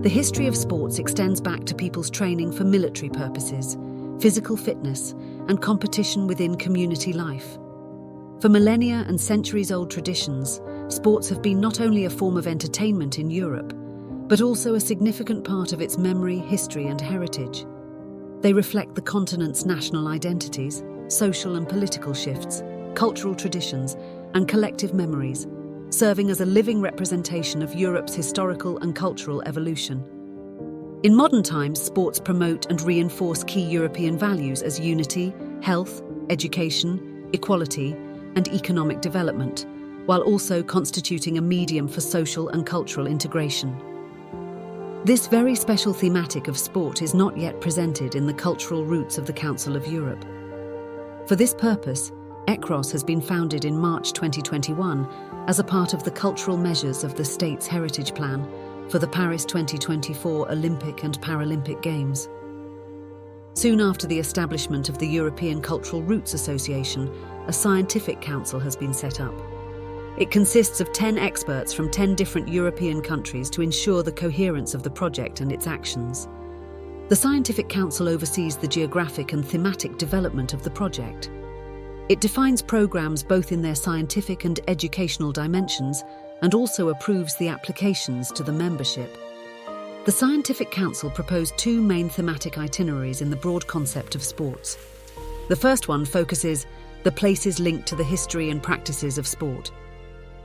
The history of sports extends back to people's training for military purposes, physical fitness, and competition within community life. For millennia and centuries-old traditions, sports have been not only a form of entertainment in Europe, but also a significant part of its memory, history, and heritage. They reflect the continent's national identities, social and political shifts, cultural traditions, and collective memories, serving as a living representation of Europe's historical and cultural evolution. In modern times, sports promote and reinforce key European values as unity, health, education, equality, and economic development, while also constituting a medium for social and cultural integration. This very special thematic of sport is not yet presented in the cultural roots of the Council of Europe. For this purpose, ECROS has been founded in March 2021 as a part of the cultural measures of the state's heritage plan for the Paris 2024 Olympic and Paralympic Games. Soon after the establishment of the European Cultural Roots Association, a scientific council has been set up. It consists of 10 experts from 10 different European countries to ensure the coherence of the project and its actions. The Scientific Council oversees the geographic and thematic development of the project. It defines programs both in their scientific and educational dimensions and also approves the applications to the membership. The Scientific Council proposed 2 main thematic itineraries in the broad concept of sports. The first one focuses the places linked to the history and practices of sport.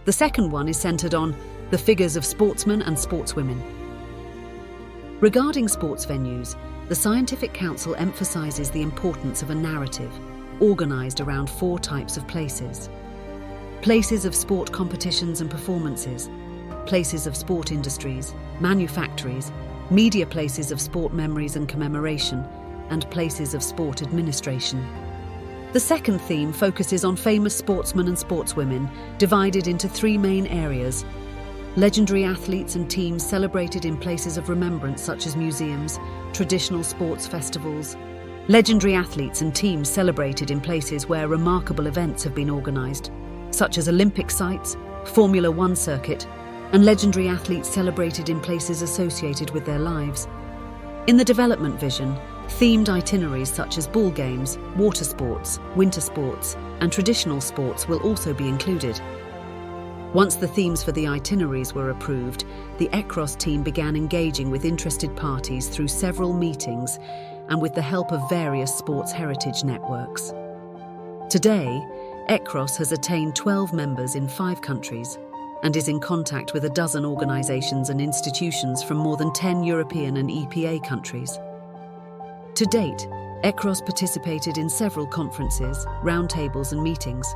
The second one is centred on the figures of sportsmen and sportswomen. Regarding sports venues, the Scientific Council emphasises the importance of a narrative, organised around 4 types of places. Places of sport competitions and performances, places of sport industries, manufactories, media places of sport memories and commemoration, and places of sport administration. The second theme focuses on famous sportsmen and sportswomen, divided into 3 main areas: legendary athletes and teams celebrated in places of remembrance such as museums, traditional sports festivals, legendary athletes and teams celebrated in places where remarkable events have been organised, such as Olympic sites, Formula One circuit, and legendary athletes celebrated in places associated with their lives. In the development vision, themed itineraries such as ball games, water sports, winter sports, and traditional sports will also be included. Once the themes for the itineraries were approved, the ECROS team began engaging with interested parties through several meetings and with the help of various sports heritage networks. Today, ECROS has attained 12 members in 5 countries and is in contact with a dozen organisations and institutions from more than 10 European and EPA countries. To date, ECROS participated in several conferences, roundtables and meetings.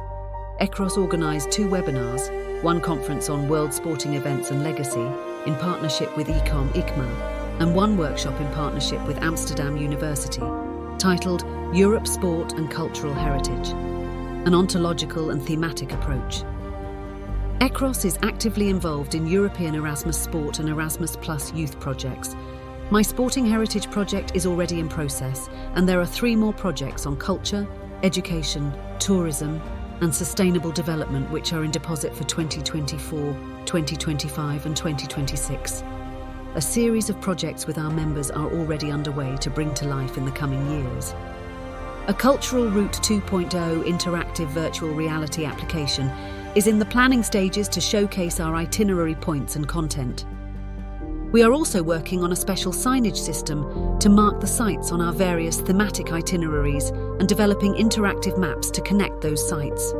ECROS organised 2 webinars, 1 conference on world sporting events and legacy in partnership with ICMA, and 1 workshop in partnership with Amsterdam University, titled Europe Sport and Cultural Heritage, an ontological and thematic approach. ECROS is actively involved in European Erasmus Sport and Erasmus Plus youth projects. My Sporting Heritage project is already in process, and there are 3 more projects on culture, education, tourism, and sustainable development which are in deposit for 2024, 2025 and 2026. A series of projects with our members are already underway to bring to life in the coming years. A Cultural Route 2.0 interactive virtual reality application is in the planning stages to showcase our itinerary points and content. We are also working on a special signage system to mark the sites on our various thematic itineraries and developing interactive maps to connect those sites.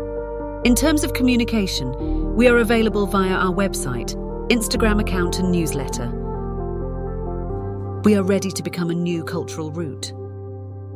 In terms of communication, we are available via our website, Instagram account and newsletter. We are ready to become a new cultural route.